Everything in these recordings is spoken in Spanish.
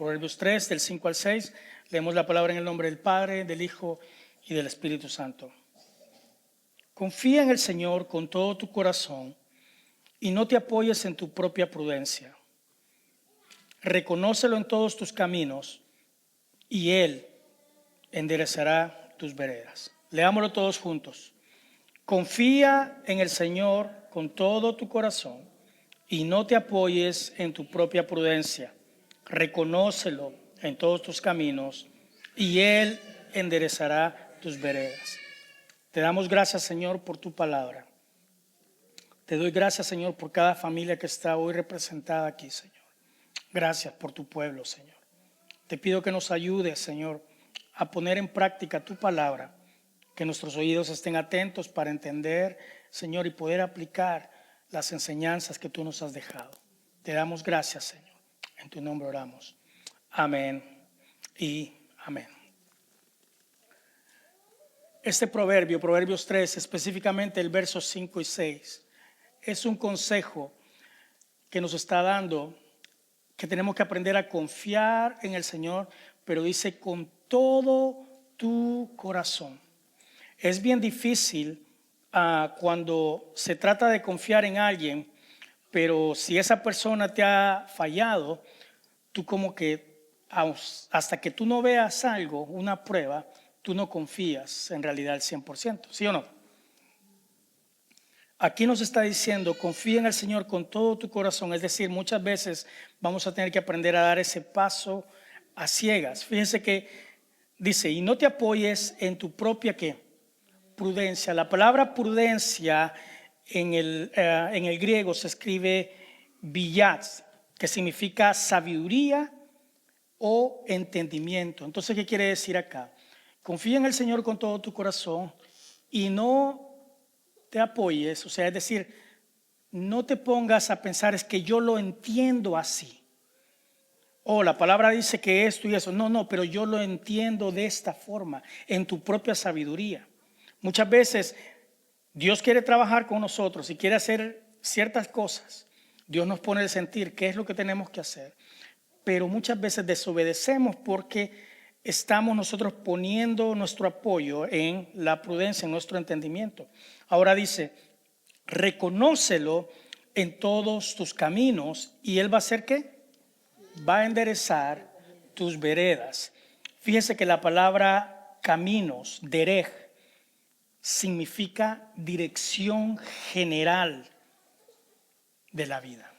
Proverbios 3, del 5 al 6. Leemos la palabra en el nombre del Padre, del Hijo y del Espíritu Santo. Confía en el Señor con todo tu corazón y no te apoyes en tu propia prudencia. Reconócelo en todos tus caminos y Él enderezará tus veredas. Leámoslo todos juntos. Confía en el Señor con todo tu corazón y no te apoyes en tu propia prudencia. Reconócelo en todos tus caminos y Él enderezará tus veredas. Te damos gracias, Señor, por tu palabra. Te doy gracias, Señor, por cada familia que está hoy representada aquí, Señor. Gracias por tu pueblo, Señor. Te pido que nos ayudes, Señor, a poner en práctica tu palabra, que nuestros oídos estén atentos para entender, Señor, y poder aplicar las enseñanzas que tú nos has dejado. Te damos gracias, Señor. En tu nombre oramos. Amén y amén. Este proverbio, Proverbios 3, específicamente el verso 5 y 6, es un consejo que nos está dando que tenemos que aprender a confiar en el Señor, pero dice con todo tu corazón. Es bien difícil cuando se trata de confiar en alguien, pero si esa persona te ha fallado, tú como que hasta que tú no veas algo, una prueba, tú no confías en realidad al 100%, ¿sí o no? Aquí nos está diciendo, confía en el Señor con todo tu corazón. Es decir, muchas veces vamos a tener que aprender a dar ese paso a ciegas. Fíjense que dice, y no te apoyes en tu propia ¿qué? Prudencia. La palabra prudencia en el griego se escribe bias, que significa sabiduría o entendimiento. Entonces, ¿qué quiere decir acá? Confía en el Señor con todo tu corazón y no te apoyes, o sea, es decir, no te pongas a pensar es que yo lo entiendo así. O la palabra dice que esto y eso. No, pero yo lo entiendo de esta forma, en tu propia sabiduría. Muchas veces Dios quiere trabajar con nosotros y quiere hacer ciertas cosas. Dios nos pone el sentir qué es lo que tenemos que hacer. Pero muchas veces desobedecemos porque estamos nosotros poniendo nuestro apoyo en la prudencia, en nuestro entendimiento. Ahora dice, reconócelo en todos tus caminos y Él va a hacer ¿qué? Va a enderezar tus veredas. Fíjese que la palabra caminos, derech, significa dirección general de la vida.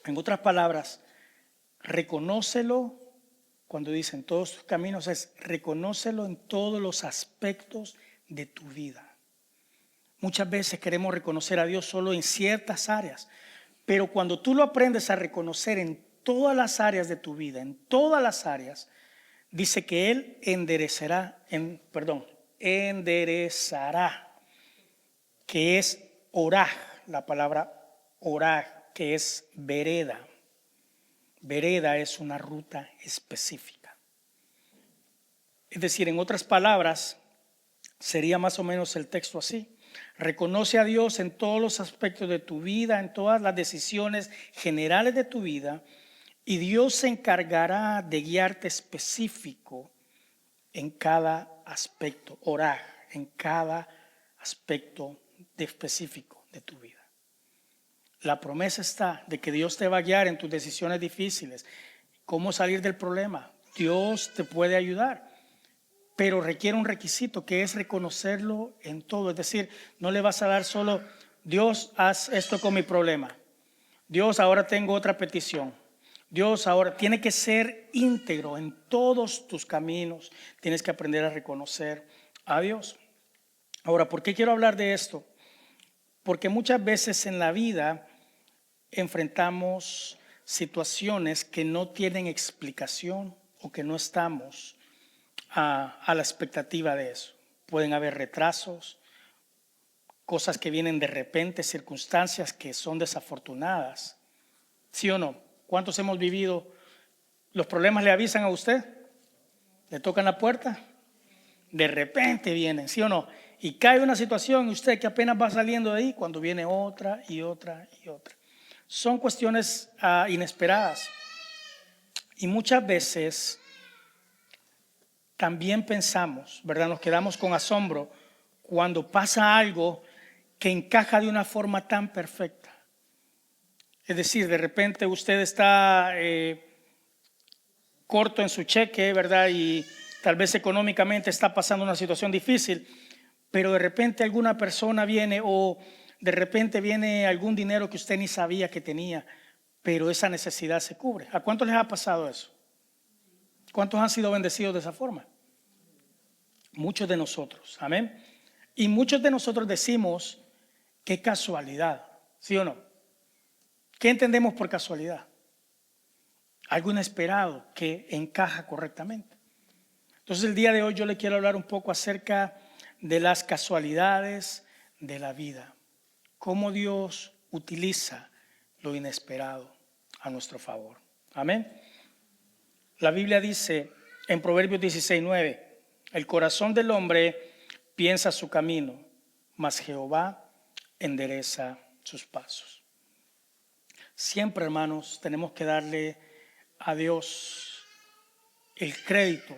En otras palabras, reconócelo cuando dicen todos tus caminos, es reconócelo en todos los aspectos de tu vida. Muchas veces queremos reconocer a Dios solo en ciertas áreas, pero cuando tú lo aprendes a reconocer en todas las áreas de tu vida, en todas las áreas, dice que Él enderezará, que es oraj, la palabra oraj, que es vereda. Vereda es una ruta específica. Es decir, en otras palabras, sería más o menos el texto así. Reconoce a Dios en todos los aspectos de tu vida, en todas las decisiones generales de tu vida, y Dios se encargará de guiarte específico en cada aspecto, orar, en cada aspecto específico de tu vida. La promesa está de que Dios te va a guiar en tus decisiones difíciles. ¿Cómo salir del problema? Dios te puede ayudar, pero requiere un requisito que es reconocerlo en todo. Es decir, no le vas a dar solo, Dios, haz esto con mi problema. Dios, ahora tengo otra petición. Dios, ahora tiene que ser íntegro en todos tus caminos. Tienes que aprender a reconocer a Dios. Ahora, ¿por qué quiero hablar de esto? Porque muchas veces en la vida enfrentamos situaciones que no tienen explicación o que no estamos a la expectativa de eso. Pueden haber retrasos, cosas que vienen de repente, circunstancias que son desafortunadas. ¿Sí o no? ¿Cuántos hemos vivido? ¿Los problemas le avisan a usted? ¿Le tocan la puerta? De repente vienen, ¿sí o no? Y cae una situación y usted que apenas va saliendo de ahí cuando viene otra y otra y otra. Son cuestiones inesperadas. Y muchas veces también pensamos, ¿verdad? Nos quedamos con asombro cuando pasa algo que encaja de una forma tan perfecta. Es decir, de repente usted está corto en su cheque, ¿verdad? Y tal vez económicamente está pasando una situación difícil, pero de repente alguna persona viene o de repente viene algún dinero que usted ni sabía que tenía, pero esa necesidad se cubre. ¿A cuántos les ha pasado eso? ¿Cuántos han sido bendecidos de esa forma? Muchos de nosotros, amén. Y muchos de nosotros decimos, qué casualidad, ¿sí o no? ¿Qué entendemos por casualidad? Algo inesperado que encaja correctamente. Entonces el día de hoy yo le quiero hablar un poco acerca de las casualidades de la vida. Cómo Dios utiliza lo inesperado a nuestro favor. Amén. La Biblia dice en Proverbios 16:9, el corazón del hombre piensa su camino, mas Jehová endereza sus pasos. Siempre, hermanos, tenemos que darle a Dios el crédito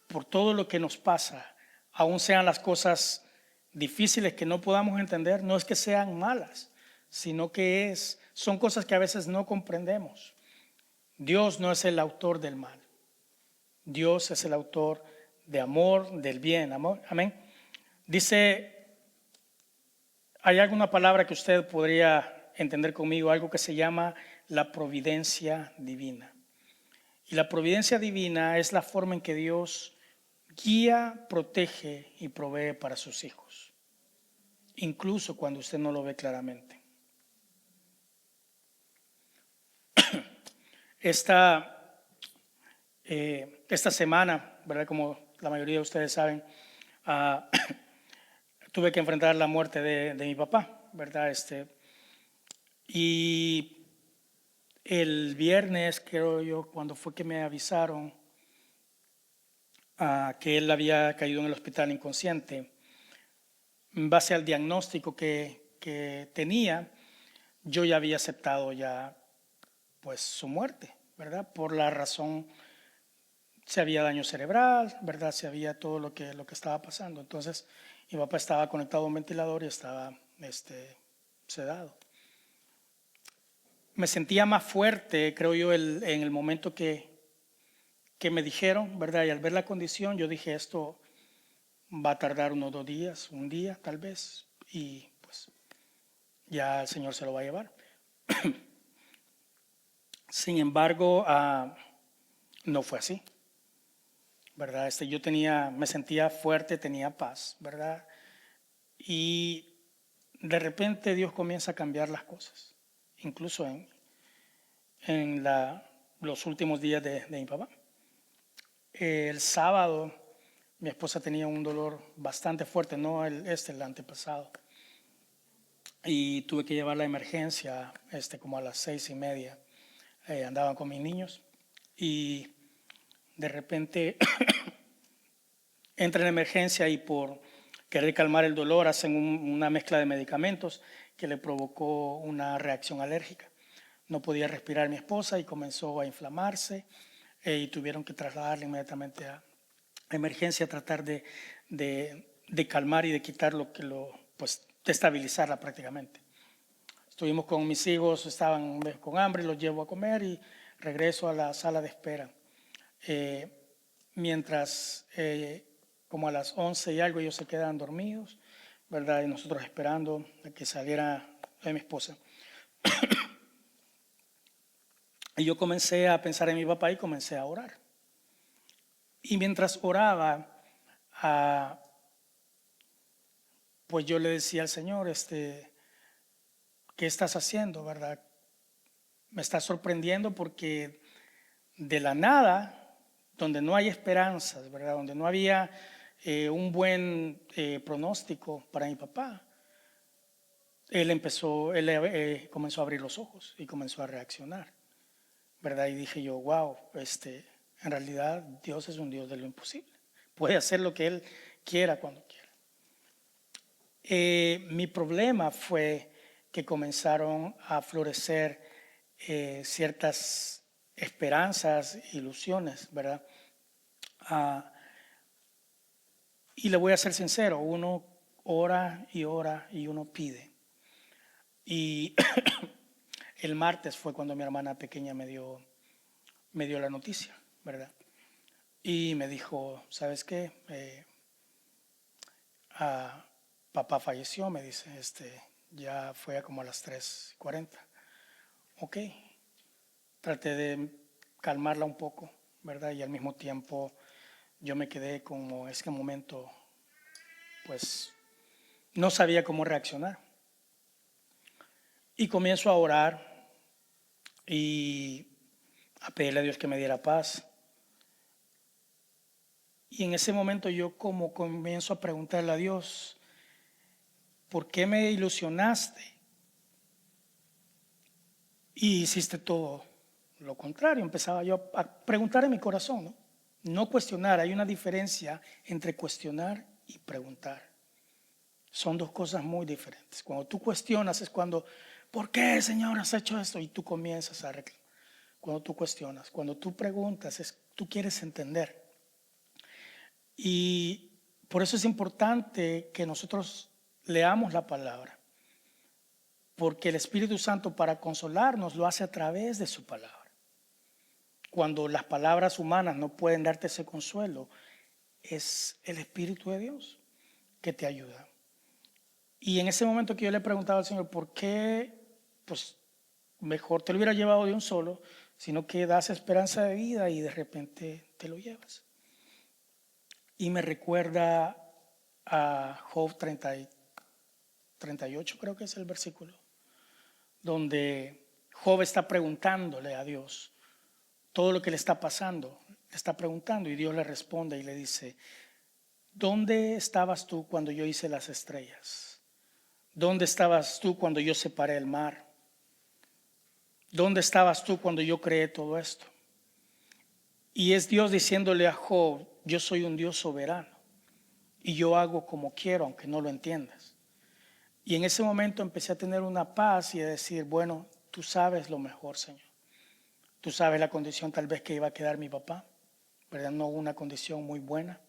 por todo lo que nos pasa, aun sean las cosas difíciles que no podamos entender. No es que sean malas, sino que son cosas que a veces no comprendemos. Dios no es el autor del mal. Dios es el autor de amor, del bien. Amén. Dice, hay alguna palabra que usted podría entender conmigo, algo que se llama la providencia divina. Y la providencia divina es la forma en que Dios guía, protege y provee para sus hijos, incluso cuando usted no lo ve claramente. Esta semana, ¿verdad? Como la mayoría de ustedes saben, tuve que enfrentar la muerte de mi papá, ¿verdad? Y el viernes, creo yo, cuando fue que me avisaron que él había caído en el hospital inconsciente, en base al diagnóstico que tenía, yo ya había aceptado ya pues su muerte, ¿verdad? Por la razón, si había daño cerebral, ¿verdad? Si había todo lo que estaba pasando. Entonces, mi papá estaba conectado a un ventilador y estaba sedado. Me sentía más fuerte, creo yo, en el momento que me dijeron, ¿verdad? Y al ver la condición, yo dije, esto va a tardar unos 2 días, un día tal vez, y pues ya el Señor se lo va a llevar. Sin embargo, no fue así, ¿verdad? Yo me sentía fuerte, tenía paz, ¿verdad? Y de repente Dios comienza a cambiar las cosas, incluso en los últimos días de mi papá. El sábado mi esposa tenía un dolor bastante fuerte, no el antepasado, y tuve que llevarla a emergencia como a las 6:30. Andaban con mis niños y de repente entra en emergencia y por querer calmar el dolor hacen una mezcla de medicamentos que le provocó una reacción alérgica. No podía respirar mi esposa y comenzó a inflamarse y tuvieron que trasladarla inmediatamente a emergencia a tratar de calmar y de quitar pues de estabilizarla prácticamente. Estuvimos con mis hijos, estaban con hambre, los llevo a comer y regreso a la sala de espera. Mientras como a las 11 y algo ellos se quedan dormidos, ¿verdad? Y nosotros esperando a que saliera mi esposa. Y yo comencé a pensar en mi papá y comencé a orar. Y mientras oraba, pues yo le decía al Señor, ¿qué estás haciendo, verdad? Me está sorprendiendo porque de la nada, donde no hay esperanzas, ¿verdad? Donde no había un buen pronóstico para mi papá, él comenzó a abrir los ojos y comenzó a reaccionar, ¿verdad? Y dije yo, wow, en realidad Dios es un Dios de lo imposible. Puede hacer lo que Él quiera cuando quiera. Mi problema fue que comenzaron a florecer ciertas esperanzas, ilusiones, ¿verdad? Ah, y le voy a ser sincero, uno ora y ora y uno pide. Y el martes fue cuando mi hermana pequeña me dio la noticia, ¿verdad? Y me dijo, ¿sabes qué? Papá falleció, me dice, ya fue como a las 3:40. Ok, traté de calmarla un poco, ¿verdad? Y al mismo tiempo yo me quedé como en ese momento, pues no sabía cómo reaccionar. Y comienzo a orar y a pedirle a Dios que me diera paz. Y en ese momento yo como comienzo a preguntarle a Dios, ¿por qué me ilusionaste? Y hiciste todo lo contrario. Empezaba yo a preguntar en mi corazón, ¿no? No cuestionar. Hay una diferencia entre cuestionar y preguntar. Son dos cosas muy diferentes. Cuando tú cuestionas es cuando, ¿por qué, Señor, has hecho esto? Y tú comienzas a reclamar. Cuando tú cuestionas, cuando tú preguntas, tú quieres entender. Y por eso es importante que nosotros leamos la palabra, porque el Espíritu Santo para consolarnos lo hace a través de su palabra. Cuando las palabras humanas no pueden darte ese consuelo, es el Espíritu de Dios que te ayuda. Y en ese momento que yo le preguntaba al Señor, ¿por qué? Pues mejor te lo hubiera llevado de un solo, sino que das esperanza de vida y de repente te lo llevas. Y me recuerda a Job 38, creo que es el versículo, donde Job está preguntándole a Dios todo lo que le está pasando. Le está preguntando y Dios le responde y le dice, ¿dónde estabas tú cuando yo hice las estrellas? ¿Dónde estabas tú cuando yo separé el mar? ¿Dónde estabas tú cuando yo creé todo esto? Y es Dios diciéndole a Job, yo soy un Dios soberano y yo hago como quiero, aunque no lo entiendas. Y en ese momento empecé a tener una paz y a decir, bueno, tú sabes lo mejor, Señor. Tú sabes la condición tal vez que iba a quedar mi papá, ¿verdad? No una condición muy buena.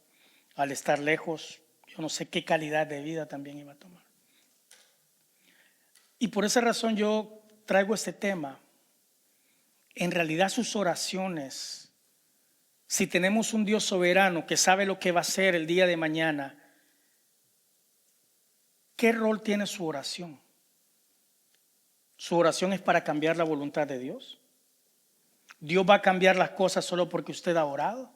Al estar lejos, yo no sé qué calidad de vida también iba a tomar. Y por esa razón yo traigo este tema. En realidad sus oraciones, si tenemos un Dios soberano que sabe lo que va a hacer el día de mañana, ¿qué rol tiene su oración? ¿Su oración es para cambiar la voluntad de Dios? ¿Dios va a cambiar las cosas solo porque usted ha orado?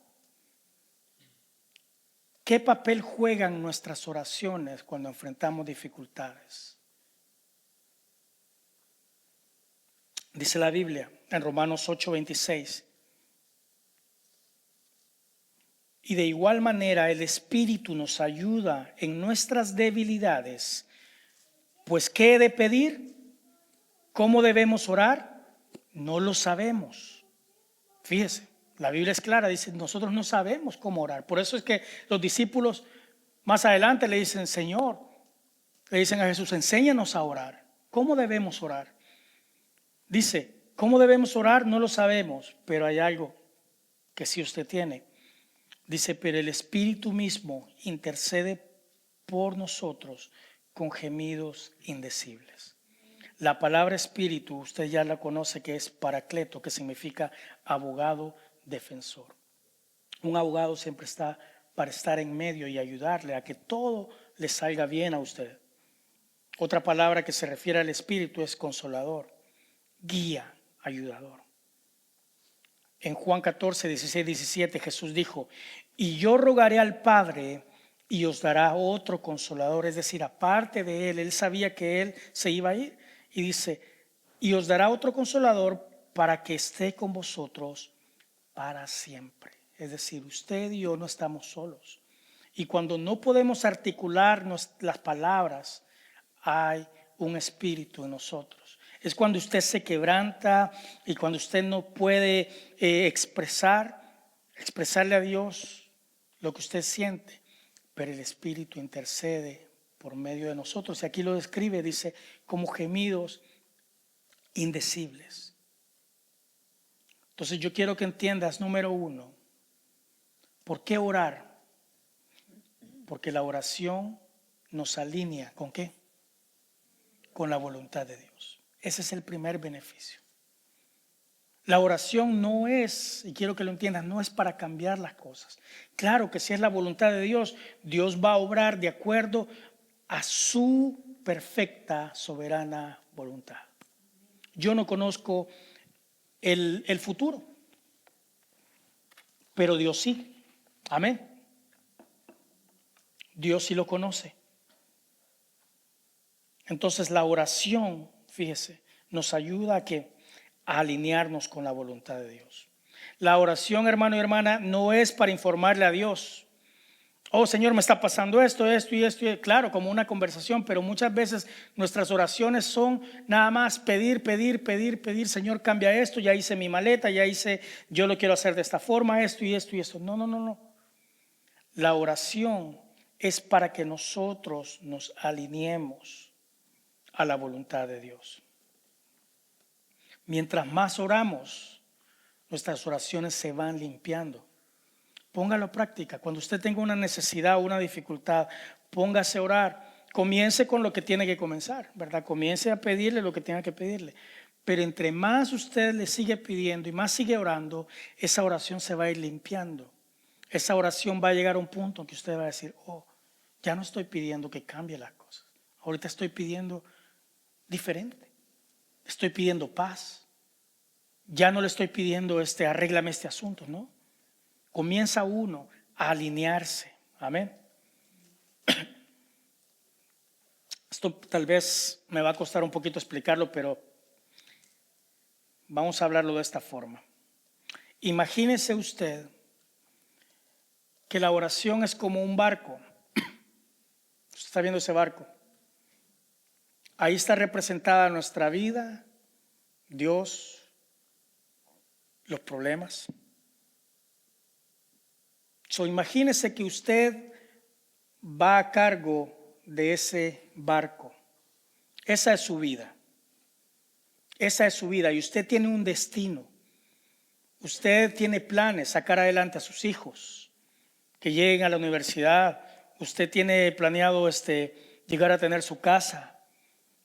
¿Qué papel juegan nuestras oraciones cuando enfrentamos dificultades? Dice la Biblia en Romanos 8:26. Y de igual manera el Espíritu nos ayuda en nuestras debilidades. Pues ¿qué he de pedir? ¿Cómo debemos orar? No lo sabemos. Fíjese, la Biblia es clara, dice, nosotros no sabemos cómo orar. Por eso es que los discípulos más adelante le dicen, Señor, le dicen a Jesús, enséñanos a orar. ¿Cómo debemos orar? Dice, ¿cómo debemos orar? No lo sabemos, pero hay algo que sí usted tiene. Dice, pero el Espíritu mismo intercede por nosotros con gemidos indecibles. La palabra espíritu, usted ya la conoce, que es paracleto, que significa abogado defensor. Un abogado siempre está para estar en medio y ayudarle a que todo le salga bien a usted. Otra palabra que se refiere al espíritu es consolador, guía, ayudador. En Juan 14, 16, 17 Jesús dijo, y yo rogaré al Padre y os dará otro consolador, es decir, aparte de él sabía que él se iba a ir y dice, y os dará otro consolador para que esté con vosotros para siempre. Es decir, usted y yo no estamos solos. Y cuando no podemos articular las palabras, hay un espíritu en nosotros. Es cuando usted se quebranta y cuando usted no puede expresarle a Dios lo que usted siente, pero el Espíritu intercede por medio de nosotros. Y aquí lo describe, dice, como gemidos indecibles. Entonces yo quiero que entiendas, número uno, ¿por qué orar? Porque la oración nos alinea ¿con qué? Con la voluntad de Dios. Ese es el primer beneficio. La oración no es, y quiero que lo entiendas, no es para cambiar las cosas. Claro que si es la voluntad de Dios, Dios va a obrar de acuerdo a su perfecta, soberana voluntad. Yo no conozco el futuro, pero Dios sí. Amén. Dios sí lo conoce. Entonces la oración, fíjese, nos ayuda a alinearnos con la voluntad de Dios. La oración, hermano y hermana, no es para informarle a Dios. Oh, Señor, me está pasando esto y esto. Claro, como una conversación, pero muchas veces nuestras oraciones son nada más pedir. Señor, cambia esto, ya hice mi maleta, yo lo quiero hacer de esta forma, esto y esto. No. La oración es para que nosotros nos alineemos a la voluntad de Dios. Mientras más oramos, nuestras oraciones se van limpiando. Póngalo a práctica. Cuando usted tenga una necesidad o una dificultad, póngase a orar. Comience con lo que tiene que comenzar, ¿verdad? Comience a pedirle lo que tenga que pedirle. Pero entre más usted le sigue pidiendo y más sigue orando, esa oración se va a ir limpiando. Esa oración va a llegar a un punto en que usted va a decir, oh, ya no estoy pidiendo que cambie las cosas. Ahorita estoy pidiendo diferente. Estoy pidiendo paz. Ya no le estoy pidiendo arréglame este asunto, ¿no? Comienza uno a alinearse. Amén. Esto tal vez me va a costar un poquito explicarlo, pero vamos a hablarlo de esta forma. Imagínese usted que la oración es como un barco. Usted está viendo ese barco. Ahí está representada nuestra vida, Dios, los problemas. Imagínese que usted va a cargo de ese barco. Esa es su vida. Esa es su vida y usted tiene un destino. Usted tiene planes, sacar adelante a sus hijos, que lleguen a la universidad. Usted tiene planeado llegar a tener su casa.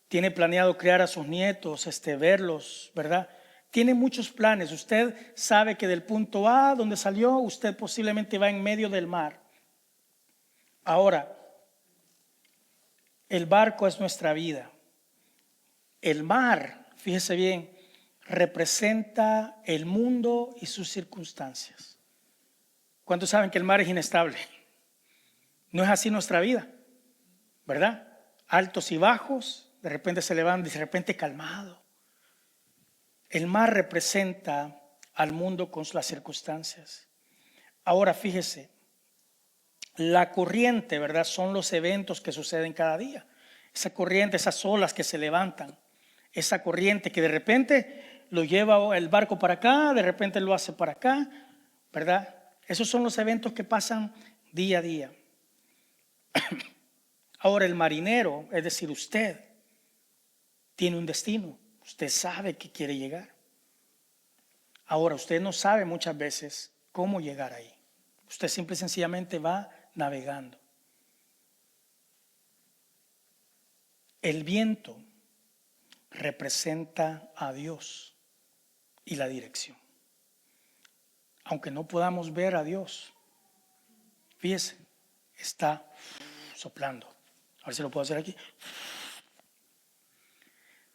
Tiene planeado criar a sus nietos, verlos, ¿verdad? Tiene muchos planes. Usted sabe que del punto A donde salió, usted posiblemente va en medio del mar. Ahora, el barco es nuestra vida. El mar, fíjese bien, representa el mundo y sus circunstancias. ¿Cuántos saben que el mar es inestable? No es así nuestra vida, ¿verdad? Altos y bajos, de repente se levanta, de repente calmado. El mar representa al mundo con las circunstancias. Ahora fíjese, la corriente, ¿verdad? Son los eventos que suceden cada día. Esa corriente, esas olas que se levantan, esa corriente que de repente lo lleva el barco para acá, de repente lo hace para acá, ¿verdad? Esos son los eventos que pasan día a día. Ahora el marinero, es decir, usted, tiene un destino. Usted sabe que quiere llegar. Ahora usted no sabe muchas veces cómo llegar ahí. Usted simple y sencillamente va navegando. El viento representa a Dios y la dirección. Aunque no podamos ver a Dios, fíjese, está soplando. A ver si lo puedo hacer aquí.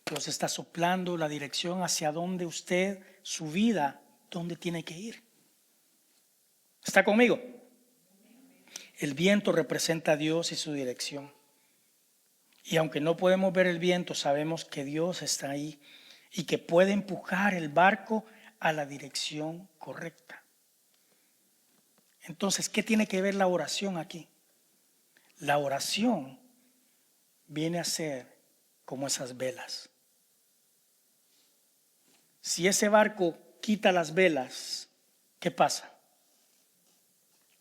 Dios está soplando la dirección hacia donde usted, su vida, donde tiene que ir. ¿Está conmigo? El viento representa a Dios y su dirección. Y aunque no podemos ver el viento, sabemos que Dios está ahí y que puede empujar el barco a la dirección correcta. Entonces, ¿qué tiene que ver la oración aquí? La oración viene a ser como esas velas. Si ese barco quita las velas, ¿qué pasa?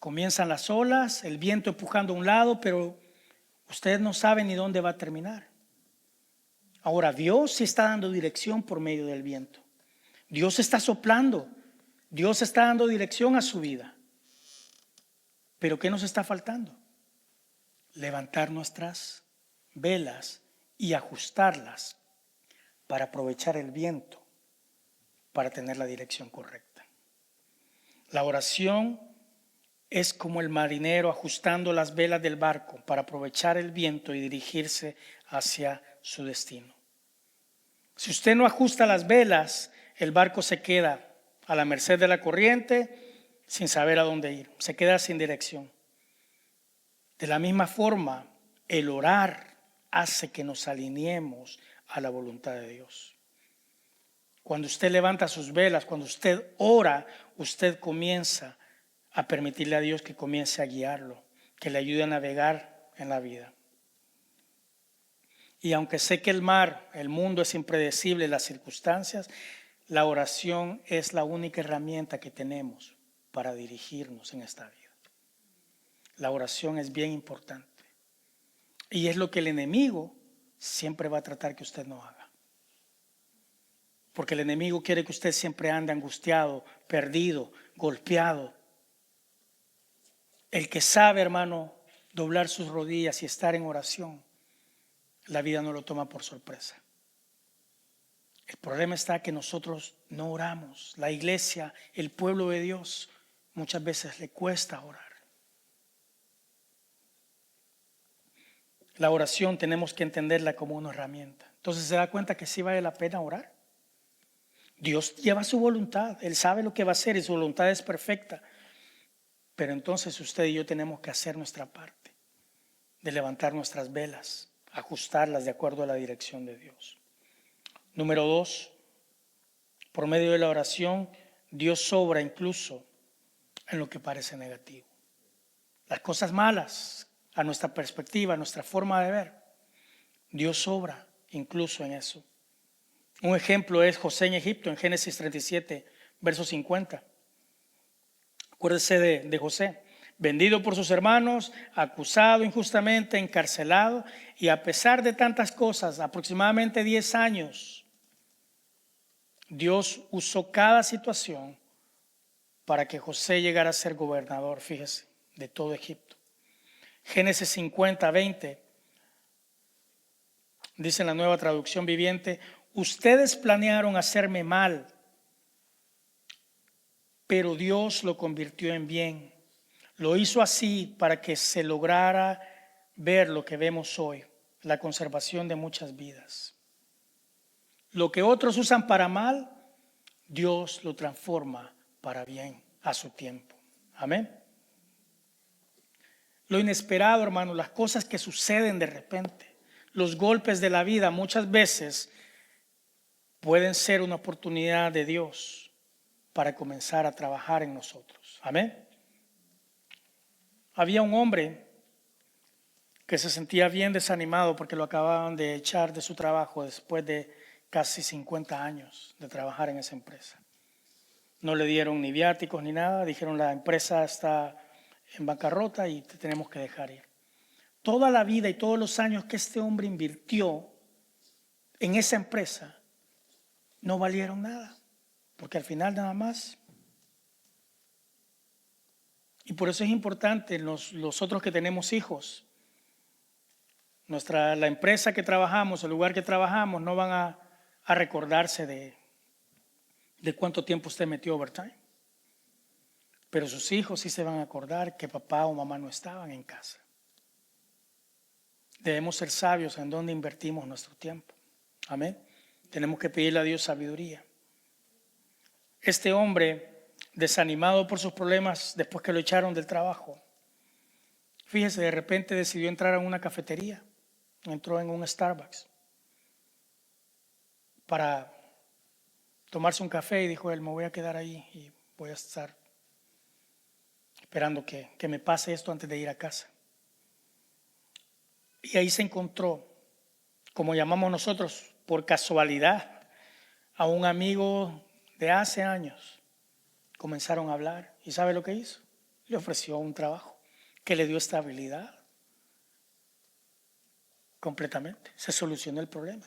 Comienzan las olas, el viento empujando a un lado, pero usted no sabe ni dónde va a terminar. Ahora, Dios sí está dando dirección por medio del viento. Dios está soplando Dios está dando dirección a su vida. Pero ¿qué nos está faltando? Levantar nuestras velas y ajustarlas para aprovechar el viento, para tener la dirección correcta. La oración es como el marinero ajustando las velas del barco para aprovechar el viento y dirigirse hacia su destino. Si usted no ajusta las velas, el barco se queda a la merced de la corriente sin saber a dónde ir, se queda sin dirección. De la misma forma, el orar hace que nos alineemos a la voluntad de Dios. Cuando usted levanta sus velas, cuando usted ora, usted comienza a permitirle a Dios que comience a guiarlo, que le ayude a navegar en la vida. Y aunque sé que el mar, el mundo es impredecible, las circunstancias, la oración es la única herramienta que tenemos para dirigirnos en esta vida. La oración es bien importante. Y es lo que el enemigo siempre va a tratar que usted no haga. Porque el enemigo quiere que usted siempre ande angustiado, perdido, golpeado. El que sabe, hermano, doblar sus rodillas y estar en oración, la vida no lo toma por sorpresa. El problema está que nosotros no oramos. La iglesia, el pueblo de Dios, muchas veces le cuesta orar. La oración tenemos que entenderla como una herramienta. Entonces se da cuenta que sí vale la pena orar. Dios lleva su voluntad, Él sabe lo que va a hacer y su voluntad es perfecta. Pero entonces usted y yo tenemos que hacer nuestra parte, de levantar nuestras velas, ajustarlas de acuerdo a la dirección de Dios. Número 2, por medio de la oración, Dios obra incluso en lo que parece negativo. Las cosas malas, a nuestra perspectiva, a nuestra forma de ver, Dios obra incluso en eso. Un ejemplo es José en Egipto, en Génesis 37, verso 50. Acuérdese de José, vendido por sus hermanos, acusado injustamente, encarcelado, y a pesar de tantas cosas, aproximadamente 10 años, Dios usó cada situación para que José llegara a ser gobernador, fíjese, de todo Egipto. Génesis 50, 20, dice en la Nueva Traducción Viviente: ustedes planearon hacerme mal, pero Dios lo convirtió en bien. Lo hizo así para que se lograra ver lo que vemos hoy, la conservación de muchas vidas. Lo que otros usan para mal, Dios lo transforma para bien a su tiempo. Amén. Lo inesperado, hermano, las cosas que suceden de repente, los golpes de la vida muchas veces pueden ser una oportunidad de Dios para comenzar a trabajar en nosotros. Amén. Había un hombre que se sentía bien desanimado porque lo acababan de echar de su trabajo después de casi 50 años de trabajar en esa empresa. No le dieron ni viáticos ni nada, dijeron la empresa está en bancarrota y te tenemos que dejar ir. Toda la vida y todos los años que este hombre invirtió en esa empresa no valieron nada, porque al final nada más. Y por eso es importante los otros que tenemos hijos, la empresa que trabajamos, el lugar que trabajamos, no van a recordarse de cuánto tiempo usted metió overtime. Pero sus hijos sí se van a acordar que papá o mamá no estaban en casa. Debemos ser sabios en dónde invertimos nuestro tiempo. Amén. Tenemos que pedirle a Dios sabiduría. Este hombre, desanimado por sus problemas después que lo echaron del trabajo, fíjese, de repente decidió entrar a una cafetería. Entró en un Starbucks para tomarse un café y dijo él: me voy a quedar ahí y voy a estar esperando que me pase esto antes de ir a casa. Y ahí se encontró, como llamamos nosotros, por casualidad, a un amigo de hace años. Comenzaron a hablar y ¿sabe lo que hizo? Le ofreció un trabajo que le dio estabilidad. Completamente, se solucionó el problema.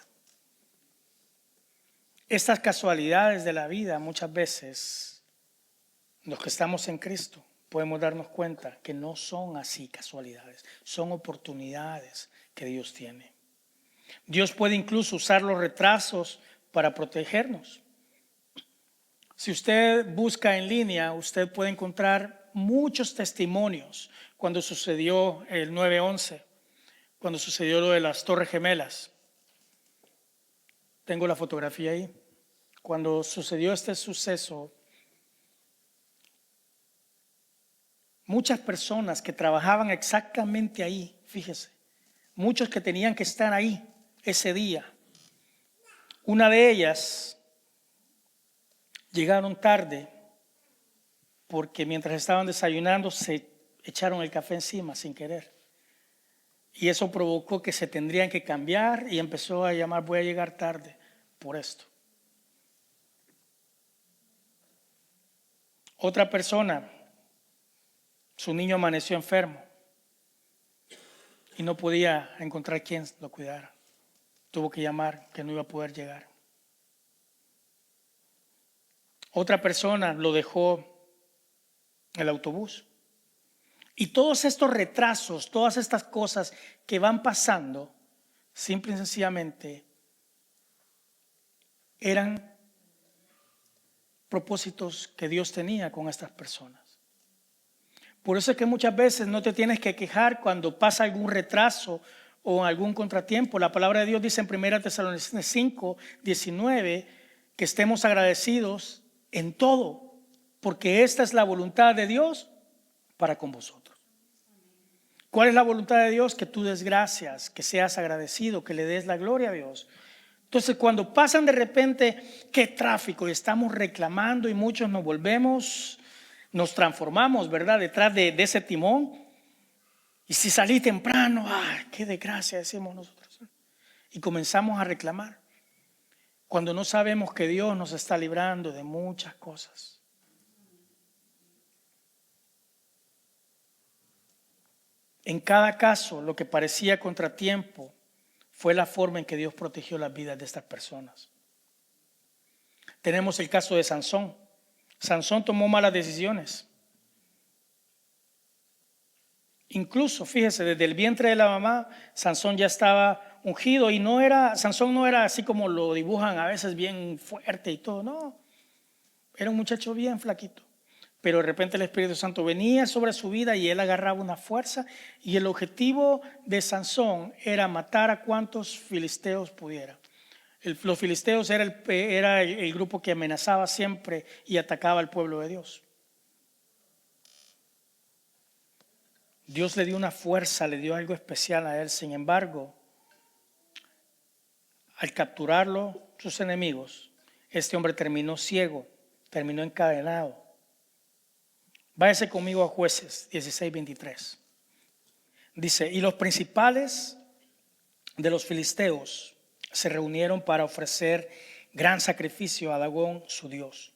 Estas casualidades de la vida muchas veces los que estamos en Cristo, podemos darnos cuenta que no son así casualidades, son oportunidades que Dios tiene. Dios puede incluso usar los retrasos para protegernos. Si usted busca en línea, usted puede encontrar muchos testimonios cuando sucedió el 9/11, cuando sucedió lo de las Torres Gemelas. Tengo la fotografía ahí. Cuando sucedió este suceso, muchas personas que trabajaban exactamente ahí, fíjese, muchos que tenían que estar ahí ese día, una de ellas llegaron tarde porque mientras estaban desayunando se echaron el café encima sin querer. Y eso provocó que se tendrían que cambiar y empezó a llamar, voy a llegar tarde por esto. Otra persona, su niño amaneció enfermo y no podía encontrar quien lo cuidara. Tuvo que llamar que no iba a poder llegar. Otra persona lo dejó el autobús. Y todos estos retrasos, todas estas cosas que van pasando, simple y sencillamente eran propósitos que Dios tenía con estas personas. Por eso es que muchas veces no te tienes que quejar cuando pasa algún retraso o algún contratiempo. La palabra de Dios dice en 1 Tesalonicenses 5:19 que estemos agradecidos en todo, porque esta es la voluntad de Dios para con vosotros. ¿Cuál es la voluntad de Dios? Que tú des gracias, que seas agradecido, que le des la gloria a Dios. Entonces, cuando pasan de repente, qué tráfico, y estamos reclamando y muchos nos volvemos, nos transformamos, ¿verdad? Detrás de ese timón. Y si salí temprano, qué desgracia, decimos nosotros. Y comenzamos a reclamar. Cuando no sabemos que Dios nos está librando de muchas cosas. En cada caso, lo que parecía contratiempo fue la forma en que Dios protegió las vidas de estas personas. Tenemos el caso de Sansón. Sansón tomó malas decisiones. Incluso, fíjese, desde el vientre de la mamá, Sansón ya estaba ungido y Sansón no era así como lo dibujan a veces bien fuerte y todo, no. Era un muchacho bien flaquito. Pero de repente el Espíritu Santo venía sobre su vida y él agarraba una fuerza y el objetivo de Sansón era matar a cuantos filisteos pudiera. Los filisteos era el grupo que amenazaba siempre y atacaba al pueblo de Dios. Dios le dio una fuerza, le dio algo especial a él. Sin embargo, al capturarlo, sus enemigos, este hombre terminó ciego, terminó encadenado. Váyase conmigo a Jueces 16:23. Dice, y los principales de los filisteos se reunieron para ofrecer gran sacrificio a Dagón, su dios,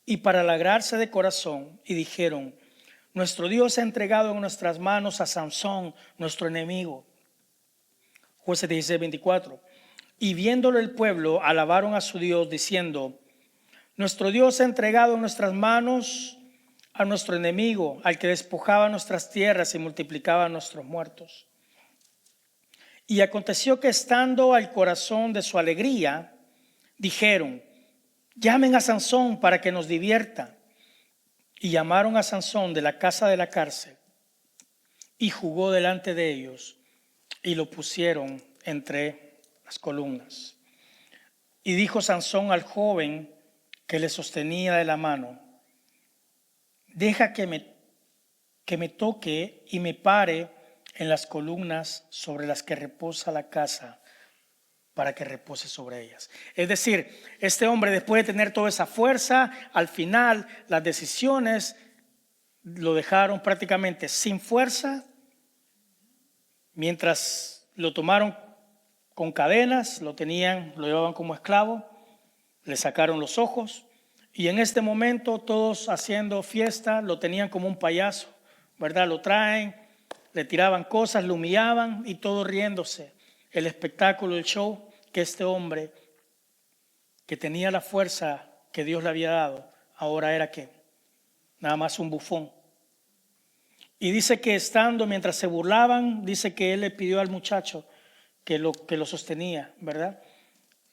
y para alegrarse de corazón, y dijeron, nuestro Dios ha entregado en nuestras manos a Sansón, nuestro enemigo. Jueces 16:24. Y viéndolo el pueblo, alabaron a su Dios, diciendo, nuestro Dios ha entregado en nuestras manos a nuestro enemigo, al que despojaba nuestras tierras y multiplicaba nuestros muertos. Y aconteció que estando al corazón de su alegría, dijeron, llamen a Sansón para que nos divierta. Y llamaron a Sansón de la casa de la cárcel y jugó delante de ellos y lo pusieron entre las columnas. Y dijo Sansón al joven que le sostenía de la mano, deja que me toque y me pare en las columnas sobre las que reposa la casa, para que repose sobre ellas. Es decir, este hombre, después de tener toda esa fuerza, al final las decisiones lo dejaron prácticamente sin fuerza, mientras lo tomaron con cadenas, lo llevaban como esclavo, le sacaron los ojos y en este momento todos haciendo fiesta, lo tenían como un payaso, ¿verdad? Lo traen, le tiraban cosas, lo humillaban y todos riéndose. El espectáculo, el show que este hombre que tenía la fuerza que Dios le había dado, ahora era ¿qué? nada más un bufón. Y dice que estando, mientras se burlaban, dice que él le pidió al muchacho que lo sostenía, ¿verdad?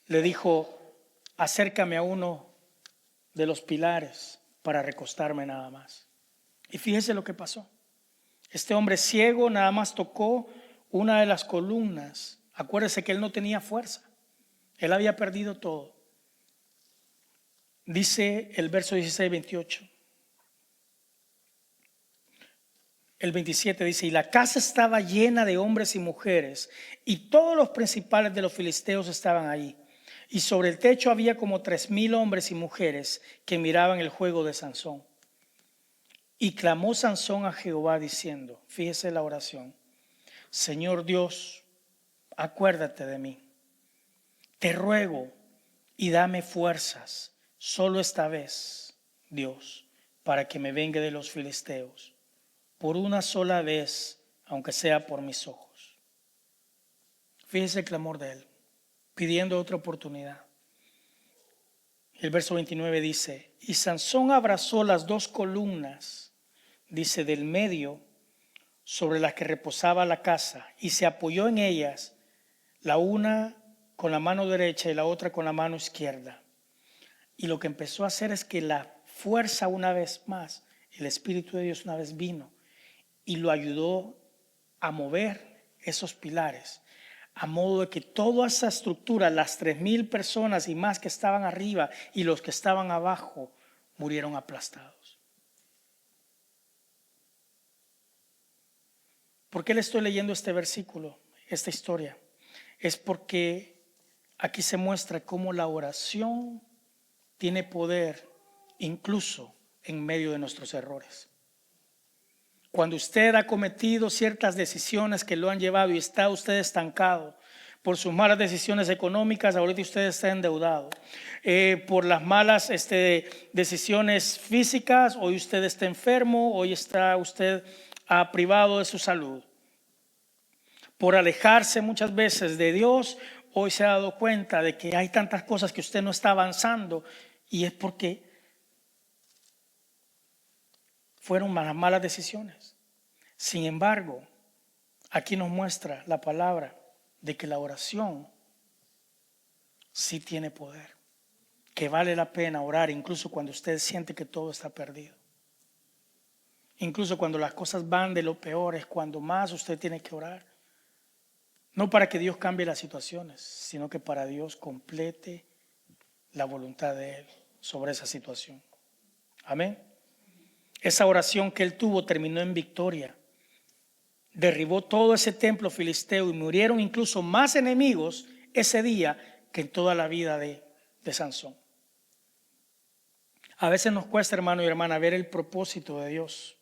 Le dijo, acércame a uno de los pilares para recostarme nada más. Y fíjese lo que pasó. Este hombre ciego nada más tocó una de las columnas. Acuérdese que él no tenía fuerza. Él había perdido todo. Dice el verso 16, 28. El 27 dice, y la casa estaba llena de hombres y mujeres, y todos los principales de los filisteos estaban ahí. Y sobre el techo había como 3,000 hombres y mujeres que miraban el juego de Sansón. Y clamó Sansón a Jehová diciendo, fíjese la oración, Señor Dios, acuérdate de mí. Te ruego y dame fuerzas, solo esta vez, Dios, para que me vengue de los filisteos. Por una sola vez, aunque sea por mis ojos. Fíjese el clamor de él, pidiendo otra oportunidad. El verso 29 dice, y Sansón abrazó las 2 columnas, dice, del medio, sobre las que reposaba la casa, y se apoyó en ellas, la una con la mano derecha y la otra con la mano izquierda. Y lo que empezó a hacer es que la fuerza una vez más, el Espíritu de Dios una vez vino, y lo ayudó a mover esos pilares, a modo de que toda esa estructura, las 3,000 personas y más que estaban arriba y los que estaban abajo, murieron aplastados. ¿Por qué le estoy leyendo este versículo, esta historia? Es porque aquí se muestra cómo la oración tiene poder incluso en medio de nuestros errores. Cuando usted ha cometido ciertas decisiones que lo han llevado y está usted estancado por sus malas decisiones económicas, ahorita usted está endeudado. Por las malas decisiones físicas, hoy usted está enfermo, hoy está usted privado de su salud. Por alejarse muchas veces de Dios, hoy se ha dado cuenta de que hay tantas cosas que usted no está avanzando y es porque fueron malas decisiones. Sin embargo, aquí nos muestra la palabra de que la oración sí tiene poder, que vale la pena orar incluso cuando usted siente que todo está perdido. Incluso cuando las cosas van de lo peor es cuando más usted tiene que orar. No para que Dios cambie las situaciones, sino que para Dios complete la voluntad de Él sobre esa situación. Amén. Esa oración que él tuvo terminó en victoria. Derribó todo ese templo filisteo y murieron incluso más enemigos ese día que en toda la vida de Sansón. A veces nos cuesta, hermano y hermana, ver el propósito de Dios,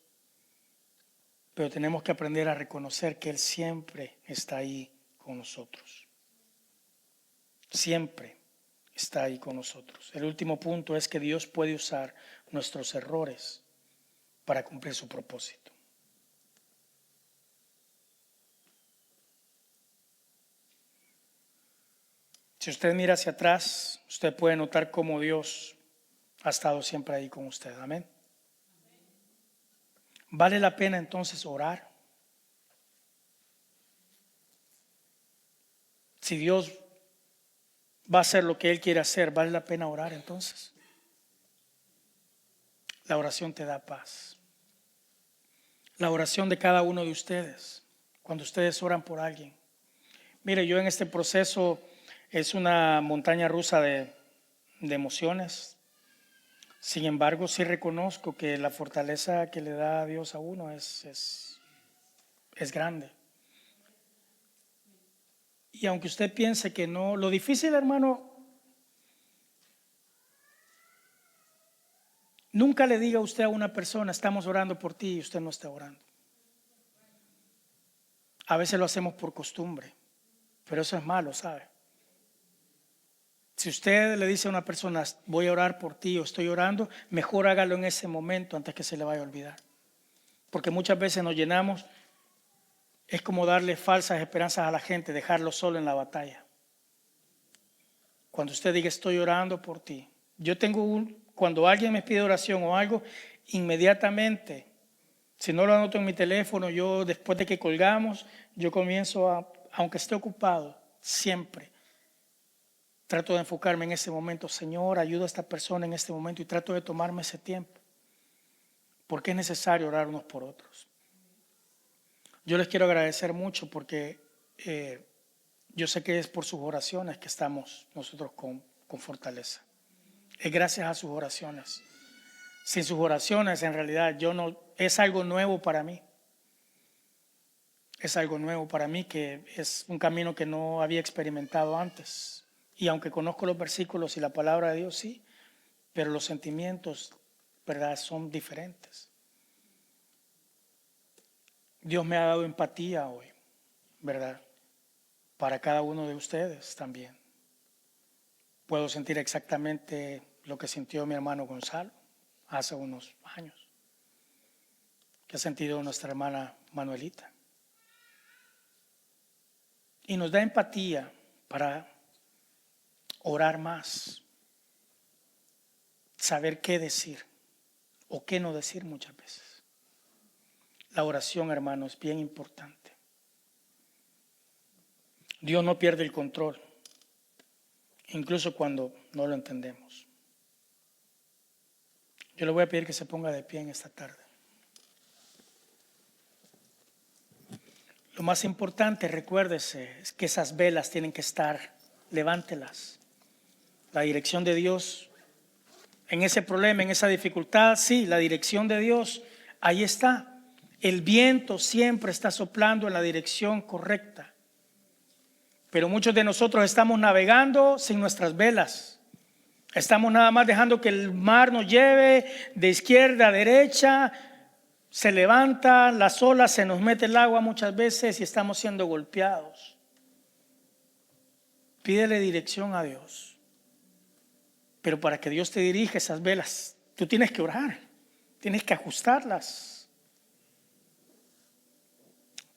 pero tenemos que aprender a reconocer que Él siempre está ahí con nosotros. Siempre está ahí con nosotros. El último punto es que Dios puede usar nuestros errores para cumplir su propósito. Si usted mira hacia atrás, usted puede notar cómo Dios ha estado siempre ahí con usted. Amén. ¿Vale la pena entonces orar? Si Dios va a hacer lo que Él quiere hacer, ¿vale la pena orar entonces? La oración te da paz. La oración de cada uno de ustedes, cuando ustedes oran por alguien. Mire, yo en este proceso es una montaña rusa de emociones. Sin embargo, sí reconozco que la fortaleza que le da a Dios a uno es grande. Y aunque usted piense que no, lo difícil, hermano, nunca le diga usted a una persona, estamos orando por ti y usted no está orando. A veces lo hacemos por costumbre, pero eso es malo, ¿sabe? Si usted le dice a una persona, voy a orar por ti o estoy orando, mejor hágalo en ese momento antes que se le vaya a olvidar. Porque muchas veces nos llenamos, es como darle falsas esperanzas a la gente, dejarlo solo en la batalla. Cuando usted diga, estoy orando por ti. Cuando alguien me pide oración o algo inmediatamente. Si no lo anoto en mi teléfono, yo después de que colgamos, yo comienzo aunque esté ocupado, siempre trato de enfocarme en ese momento. Señor, ayuda a esta persona en este momento, y trato de tomarme ese tiempo, porque es necesario orar unos por otros. Yo les quiero agradecer mucho porque yo sé que es por sus oraciones que estamos nosotros con fortaleza. Es gracias a sus oraciones. Sin sus oraciones, en realidad, es algo nuevo para mí. Es algo nuevo para mí, que es un camino que no había experimentado antes. Y aunque conozco los versículos y la palabra de Dios, sí, pero los sentimientos, ¿verdad?, son diferentes. Dios me ha dado empatía hoy, ¿verdad?, para cada uno de ustedes también. Puedo sentir exactamente lo que sintió mi hermano Gonzalo hace unos años, que ha sentido nuestra hermana Manuelita. Y nos da empatía para orar más, saber qué decir o qué no decir muchas veces. La oración, hermano, es bien importante. Dios no pierde el control, incluso cuando no lo entendemos. Yo le voy a pedir que se ponga de pie en esta tarde. Lo más importante, recuérdese, es que esas velas tienen que estar, levántelas. La dirección de Dios en ese problema, en esa dificultad, sí, la dirección de Dios, ahí está. El viento siempre está soplando en la dirección correcta. Pero muchos de nosotros estamos navegando sin nuestras velas. Estamos nada más dejando que el mar nos lleve de izquierda a derecha. Se levanta las olas, se nos mete el agua muchas veces y estamos siendo golpeados. Pídele dirección a Dios. Pero para que Dios te dirija esas velas, tú tienes que orar, tienes que ajustarlas.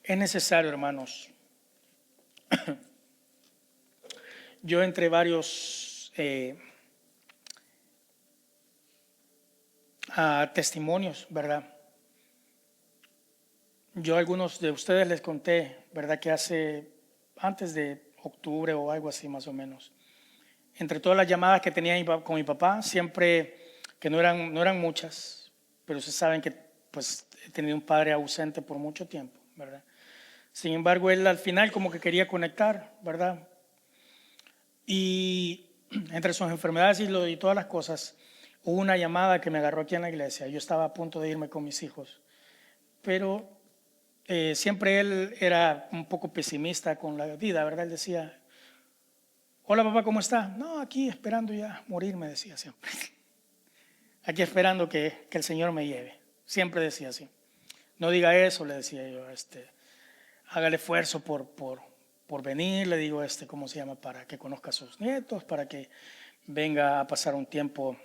Es necesario, hermanos. Yo entre varios testimonios, ¿verdad? Yo a algunos de ustedes les conté, ¿verdad?, que antes de octubre o algo así más o menos, entre todas las llamadas que tenía con mi papá, siempre, que no eran muchas, pero ustedes saben que pues he tenido un padre ausente por mucho tiempo, ¿verdad? Sin embargo, él al final como que quería conectar, ¿verdad? Y entre sus enfermedades y todas las cosas, hubo una llamada que me agarró aquí en la iglesia. Yo estaba a punto de irme con mis hijos, pero siempre él era un poco pesimista con la vida, ¿verdad? Él decía: hola papá, ¿cómo está? No, aquí esperando ya morir, me decía siempre. Aquí esperando que el Señor me lleve. Siempre decía así. No diga eso, le decía yo. Haga el esfuerzo por venir, le digo, ¿cómo se llama? Para que conozca a sus nietos, para que venga a pasar un tiempo.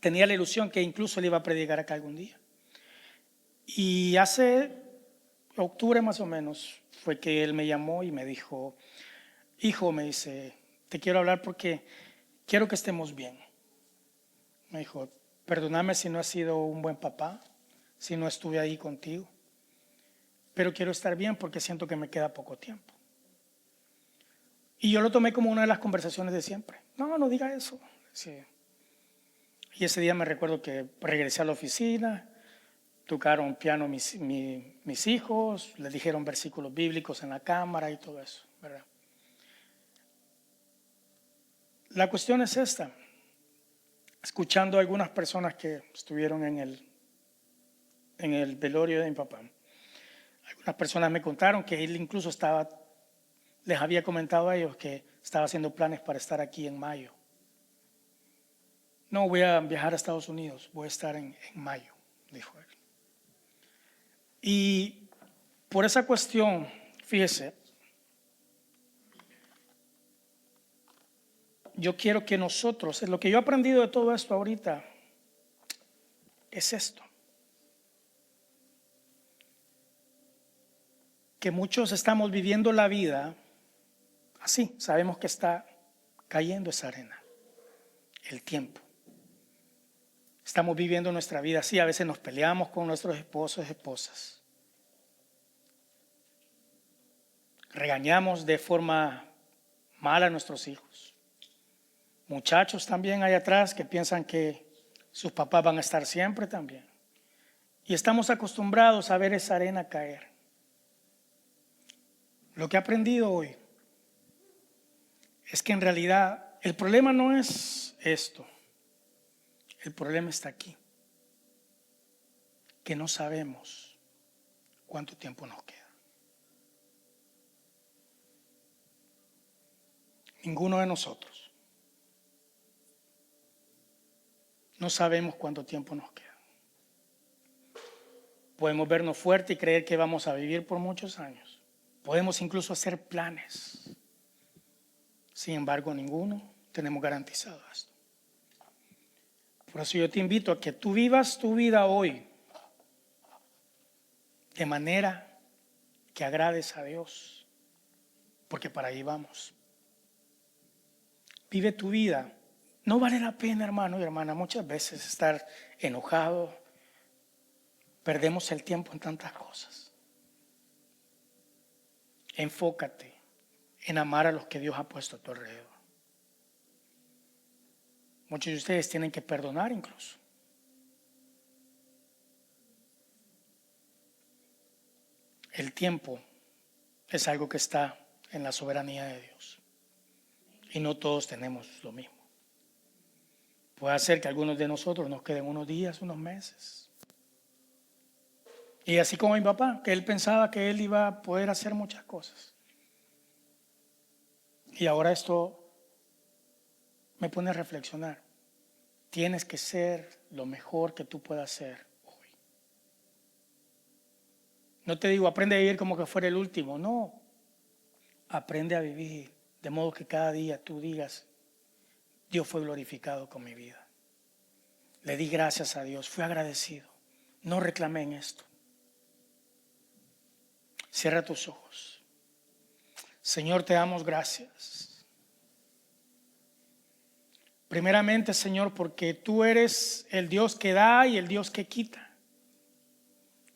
Tenía la ilusión que incluso le iba a predicar acá algún día. Y hace octubre más o menos fue que él me llamó y me dijo: hijo, me dice, te quiero hablar porque quiero que estemos bien. Me dijo: perdóname si no he sido un buen papá, si no estuve ahí contigo, pero quiero estar bien porque siento que me queda poco tiempo. Y yo lo tomé como una de las conversaciones de siempre. No diga eso. Sí. Y ese día me recuerdo que regresé a la oficina, tocaron piano mis hijos, les dijeron versículos bíblicos en la cámara y todo eso, ¿verdad? La cuestión es esta. Escuchando a algunas personas que estuvieron en el velorio de mi papá, algunas personas me contaron que él incluso les había comentado a ellos que estaba haciendo planes para estar aquí en mayo. No voy a viajar a Estados Unidos, voy a estar en mayo, dijo él. Y por esa cuestión, fíjese, yo quiero que nosotros, lo que yo he aprendido de todo esto ahorita, es esto: que muchos estamos viviendo la vida así, sabemos que está cayendo esa arena, el tiempo. Estamos viviendo nuestra vida así. A veces nos peleamos con nuestros esposos y esposas. Regañamos de forma mala a nuestros hijos. Muchachos también hay atrás que piensan que sus papás van a estar siempre también. Y estamos acostumbrados a ver esa arena caer. Lo que he aprendido hoy es que en realidad el problema no es esto. El problema está aquí. Que no sabemos cuánto tiempo nos queda. Ninguno de nosotros. No sabemos cuánto tiempo nos queda. Podemos vernos fuertes y creer que vamos a vivir por muchos años. Podemos incluso hacer planes. Sin embargo, ninguno tenemos garantizado esto. Por eso yo te invito a que tú vivas tu vida hoy de manera que agrades a Dios, porque para ahí vamos. Vive tu vida. No vale la pena, hermano y hermana, muchas veces estar enojado. Perdemos el tiempo en tantas cosas. Enfócate en amar a los que Dios ha puesto a tu alrededor. Muchos de ustedes tienen que perdonar incluso. El tiempo es algo que está en la soberanía de Dios. Y no todos tenemos lo mismo. Puede ser que algunos de nosotros nos queden unos días, unos meses. Y así como mi papá, que él pensaba que él iba a poder hacer muchas cosas. Y ahora esto me pone a reflexionar. Tienes que ser lo mejor que tú puedas ser hoy. No te digo, aprende a vivir como que fuera el último. No. Aprende a vivir de modo que cada día tú digas, Dios fue glorificado con mi vida. Le di gracias a Dios, fui agradecido. No reclamé en esto. Cierra tus ojos. Señor, te damos gracias. Primeramente, Señor, porque tú eres el Dios que da y el Dios que quita.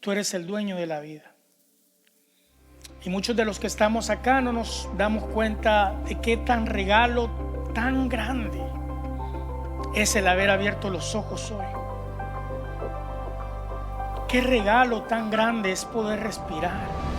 Tú eres el dueño de la vida. Y muchos de los que estamos acá no nos damos cuenta de qué tan regalo tan grande es el haber abierto los ojos hoy. Qué regalo tan grande es poder respirar.